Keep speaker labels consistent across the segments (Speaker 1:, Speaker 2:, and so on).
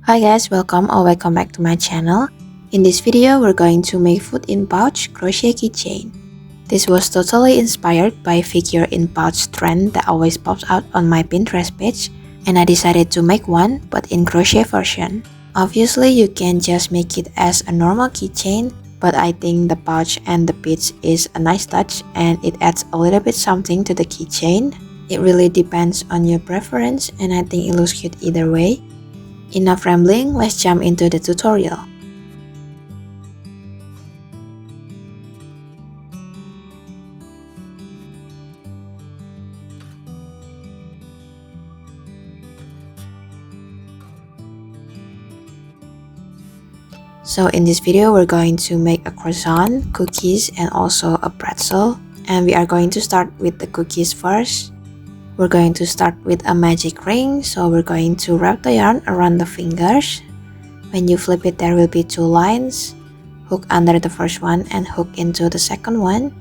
Speaker 1: Hi guys, welcome or welcome back to my channel. In this video, we're going to make food in pouch crochet keychain. This was totally inspired by figure in pouch trend that always pops out on my Pinterest page, and I decided to make one but in crochet version. Obviously, you can just make it as a normal keychain, but I think the pouch and the beads is a nice touch and it adds a little bit something to the keychain. It really depends on your preference and I think it looks cute either way. Enough rambling, let's jump into the tutorial. So in this video, we're going to make a croissant, cookies, and also a pretzel. And we are going to start with the cookies first. We're going to start with a magic ring, so we're going to wrap the yarn around the fingers. When you flip it, there will be two lines. Hook under the first one and hook into the second one.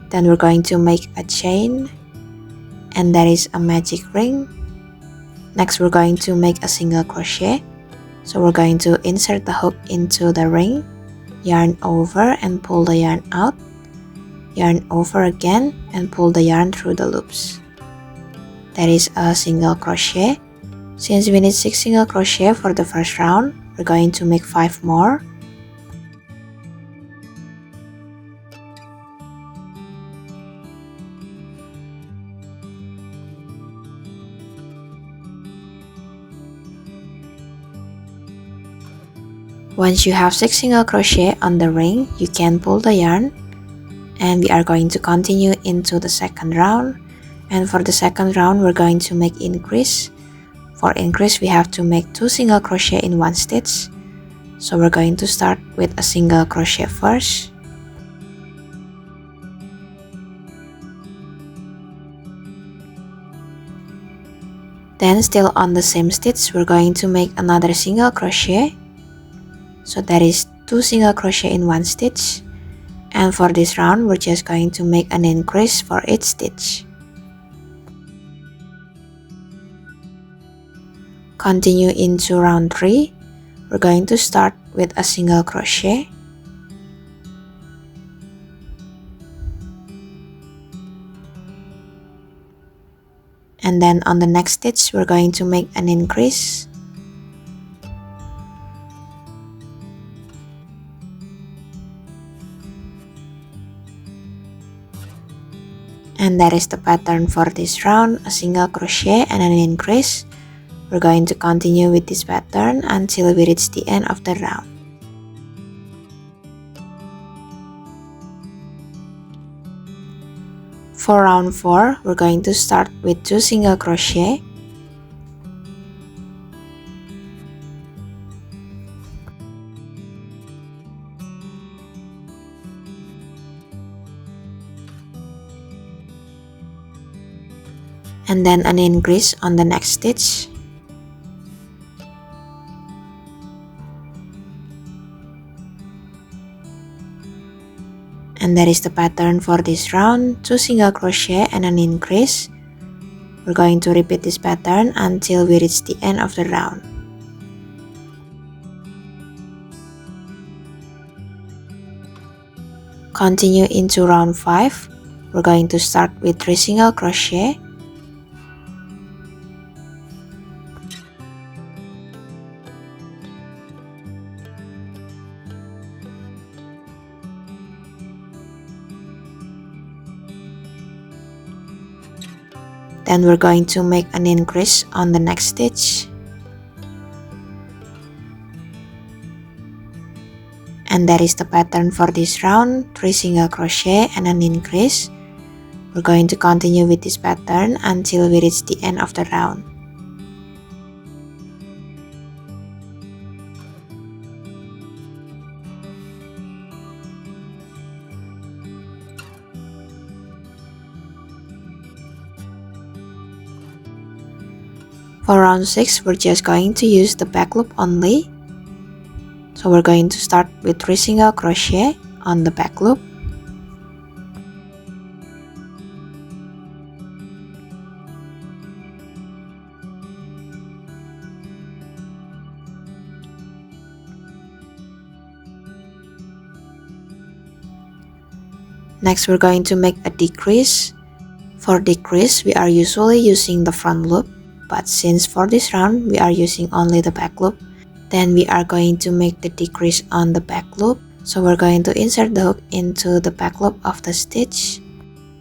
Speaker 1: Then we're going to make a chain, and that is a magic ring. Next, we're going to make a single crochet. So we're going to insert the hook into the ring, yarn over and pull the yarn out. Yarn over again and pull the yarn through the loops. That is a single crochet. Since we need 6 single crochet for the first round, we're going to make 5 more. Once you have 6 single crochet on the ring, you can pull the yarn. And we are going to continue into the second round. And for the second round, we're going to make increase. For increase, we have to make 2 single crochet in one stitch. So we're going to start with a single crochet first. Then still on the same stitch, we're going to make another single crochet. So that is 2 single crochet in one stitch. And for this round, we're just going to make an increase for each stitch. Continue into round 3. We're going to start with a single crochet. And then on the next stitch, we're going to make an increase. And that is the pattern for this round, a single crochet and an increase. We're going to continue with this pattern until we reach the end of the round. For round 4, we're going to start with 2 single crochet. And then an increase on the next stitch. And that is the pattern for this round, 2 single crochet and an increase. We're going to repeat this pattern until we reach the end of the round. Continue into round 5. We're going to start with 3 single crochet. Then we're going to make an increase on the next stitch. And that is the pattern for this round, 3 single crochet and an increase. We're going to continue with this pattern until we reach the end of the round. For round 6, we're just going to use the back loop only. So we're going to start with 3 single crochet on the back loop. Next, we're going to make a decrease. For decrease, we are usually using the front loop, but since for this round we are using only the back loop, then we are going to make the decrease on the back loop. So we're going to insert the hook into the back loop of the stitch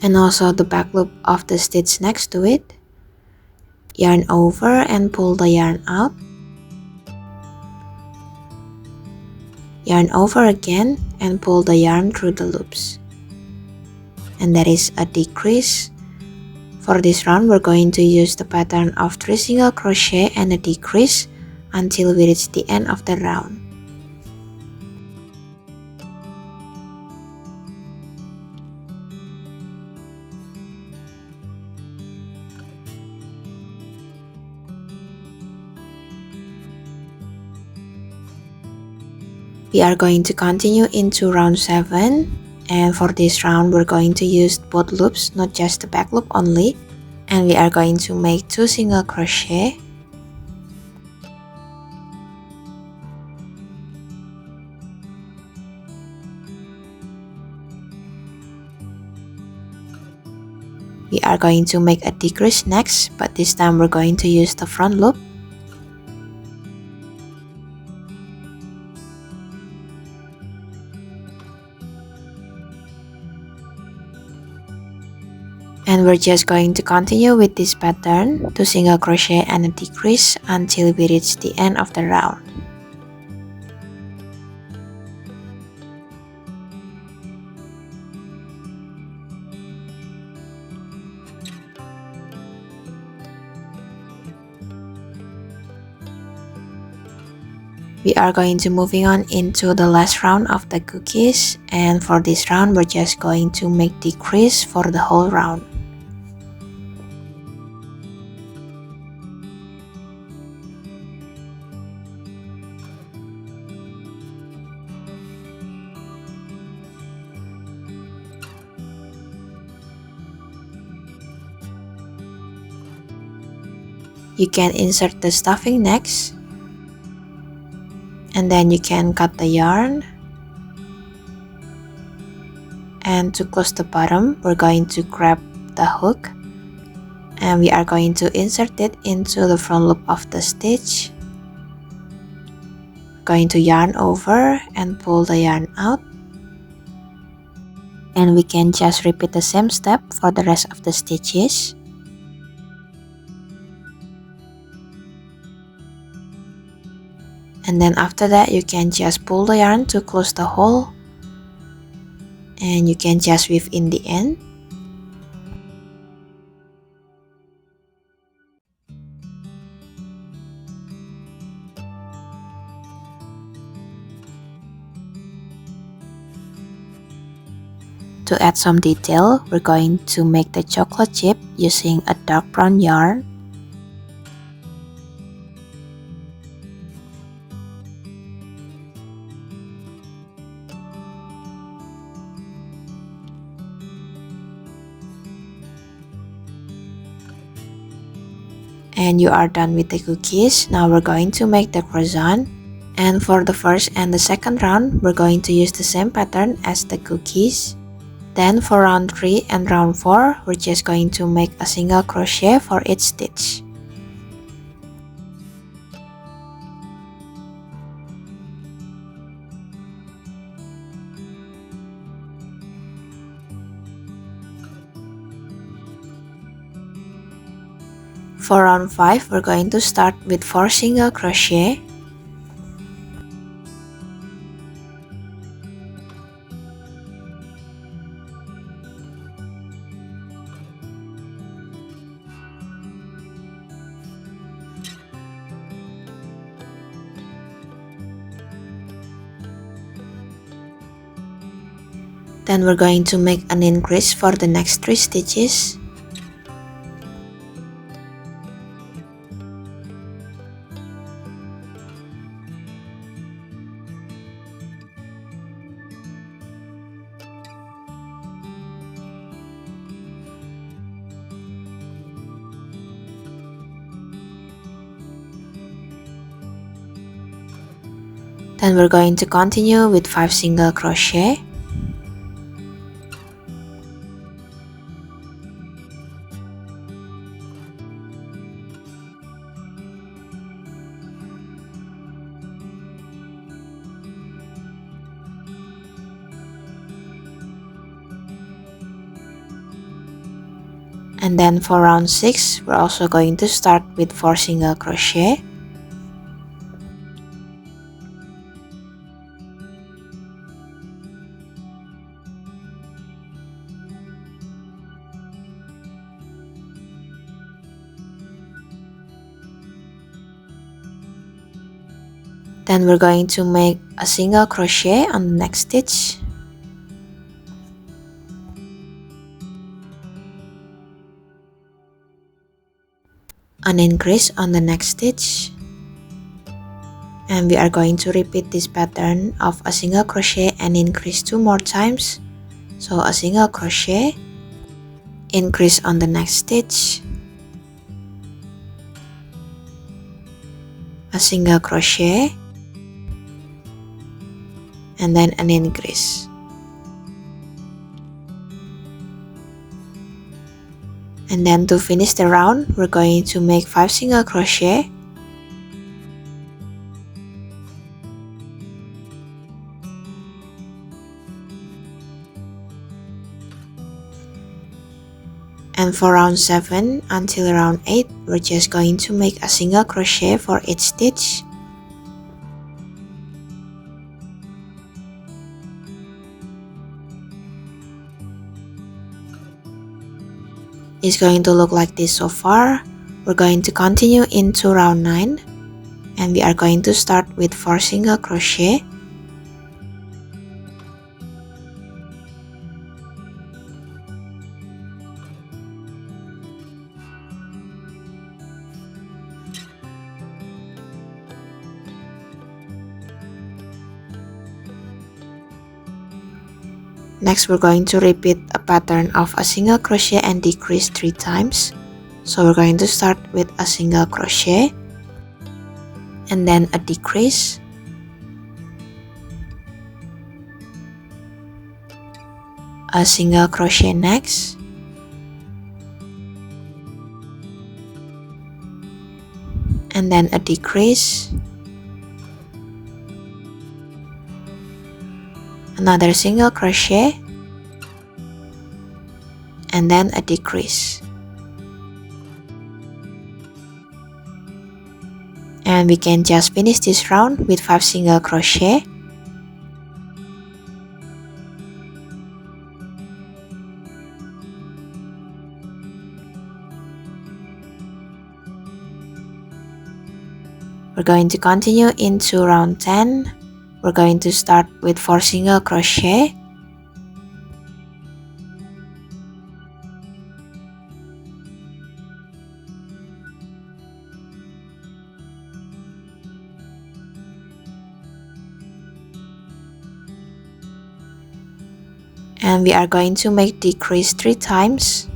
Speaker 1: and also the back loop of the stitch next to it. Yarn over and pull the yarn out. Yarn over again and pull the yarn through the loops. And that is a decrease. For this round, we're going to use the pattern of 3 single crochet and a decrease until we reach the end of the round. We are going to continue into round 7, and for this round we're going to use both loops, not just the back loop only, and we are going to make 2 single crochet. We are going to make a decrease next, but this time we're going to use the front loop. And we're just going to continue with this pattern, 2 single crochet and a decrease until we reach the end of the round. We are going to moving on into the last round of the cookies, and for this round we're just going to make decrease for the whole round. You can insert the stuffing next, and then you can cut the yarn. And to close the bottom, we're going to grab the hook and we are going to insert it into the front loop of the stitch. Going to yarn over and pull the yarn out. And we can just repeat the same step for the rest of the stitches. And then after that, you can just pull the yarn to close the hole, and you can just weave in the end. To add some detail, we're going to make the chocolate chip using a dark brown yarn. And you are done with the cookies. Now we're going to make the croissant. And for the first and the second round, we're going to use the same pattern as the cookies. Then for round 3 and round 4, we're just going to make a single crochet for each stitch. For round 5, we're going to start with 4 single crochet. Then we're going to make an increase for the next 3 stitches. Then we're going to continue with 5 single crochet. And then for round 6, we're also going to start with 4 single crochet. Then we're going to make a single crochet on the next stitch. An increase on the next stitch. And we are going to repeat this pattern of a single crochet and increase 2 more times. So a single crochet, increase on the next stitch, a single crochet, and then an increase. And then to finish the round, we're going to make 5 single crochet, and for round 7 until round 8, we're just going to make a single crochet for each stitch. It's going to look like this so far. We're going to continue into round 9, and we are going to start with 4 single crochet. Next, we're going to repeat a pattern of a single crochet and decrease 3 times. So we're going to start with a single crochet, and then a decrease, a single crochet next, and then a decrease, another single crochet, and then a decrease. And we can just finish this round with 5 single crochet. We're going to continue into round 10. We're going to start with 4 single crochet, and we are going to make decrease 3 times.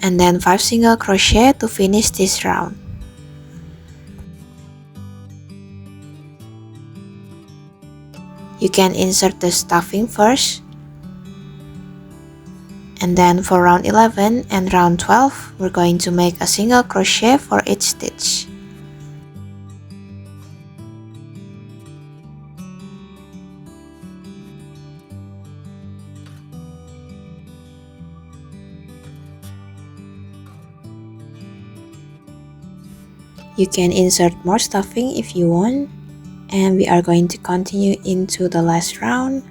Speaker 1: And then 5 single crochet to finish this round. You can insert the stuffing first, and then for round 11 and round 12, we're going to make a single crochet for each stitch. You can insert more stuffing if you want, and we are going to continue into the last round.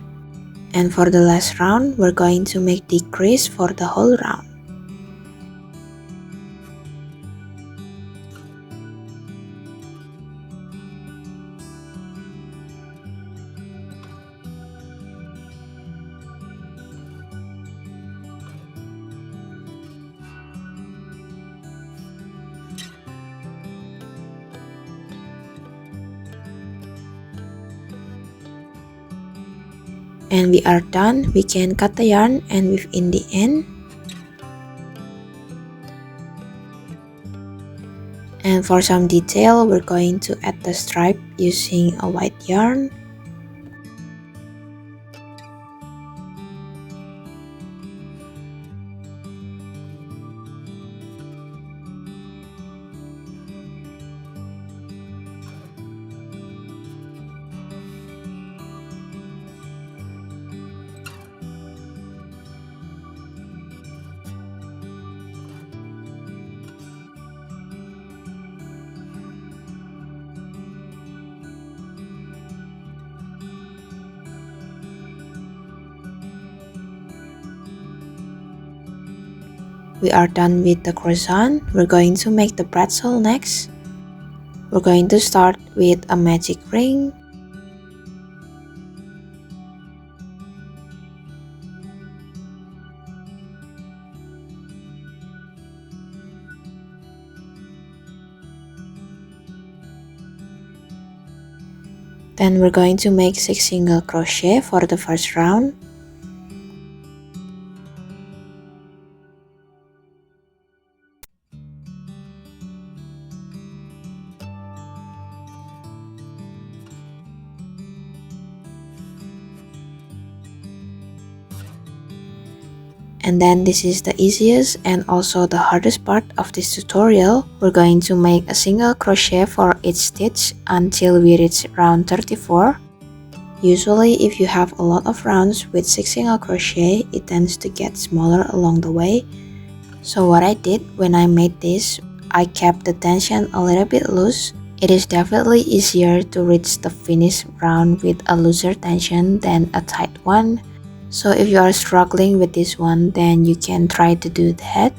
Speaker 1: And for the last round, we're going to make decrease for the whole round. And we are done. We can cut the yarn and weave in the end. And for some detail, we're going to add the stripe using a white yarn. We are done with the croissant. We're going to make the pretzel next. We're going to start with a magic ring. Then we're going to make 6 single crochet for the first round. And then this is the easiest and also the hardest part of this tutorial. We're going to make a single crochet for each stitch until we reach round 34. Usually if you have a lot of rounds with 6 single crochet, it tends to get smaller along the way. So what I did when I made this, I kept the tension a little bit loose. It is definitely easier to reach the finished round with a looser tension than a tight one. So if you are struggling with this one, then you can try to do that.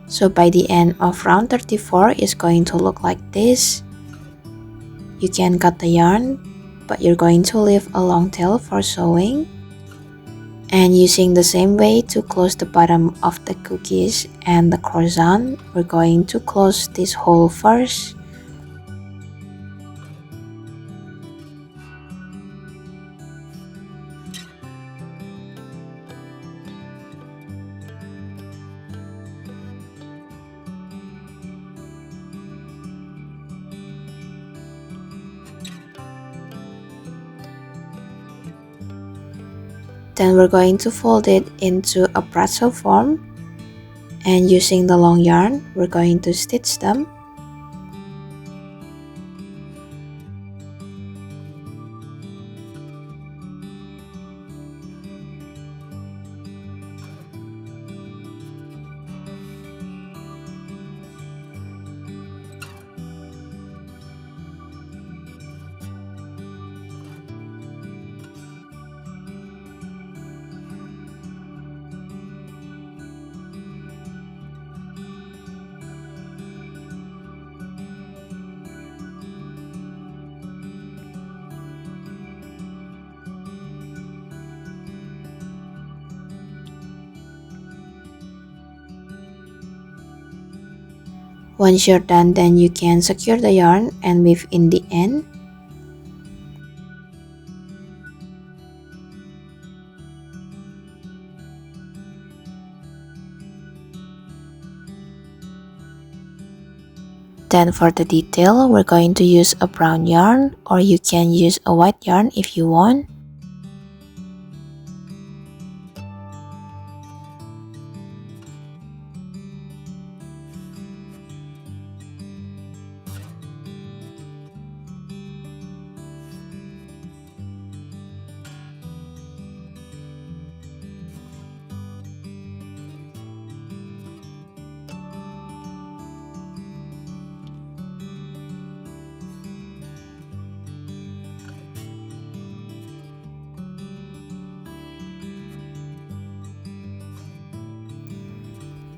Speaker 1: So by the end of round 34, it's going to look like this. You can cut the yarn, but you're going to leave a long tail for sewing. And using the same way to close the bottom of the cookies and the croissant, we're going to close this hole first. Then we're going to fold it into a pretzel form, and using the long yarn, we're going to stitch them. Once you're done, then you can secure the yarn and weave in the end. Then for the detail, we're going to use a brown yarn, or you can use a white yarn if you want.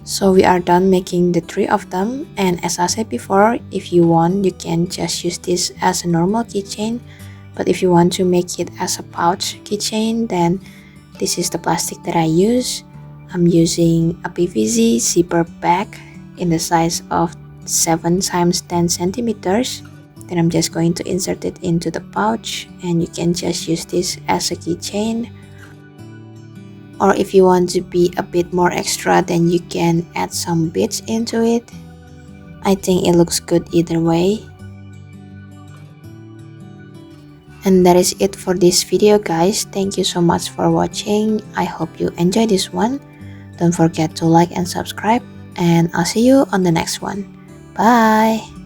Speaker 1: So we are done making the 3 of them, and as I said before, if you want, you can just use this as a normal keychain, but if you want to make it as a pouch keychain, then this is the plastic that I use. I'm using a PVC zipper bag in the size of 7 times 10 centimeters. Then I'm just going to insert it into the pouch, and you can just use this as a keychain. Or if you want to be a bit more extra, then you can add some beads into it. I think it looks good either way. And that is it for this video, guys. Thank you so much for watching. I hope you enjoyed this one. Don't forget to like and subscribe, and I'll see you on the next one. Bye!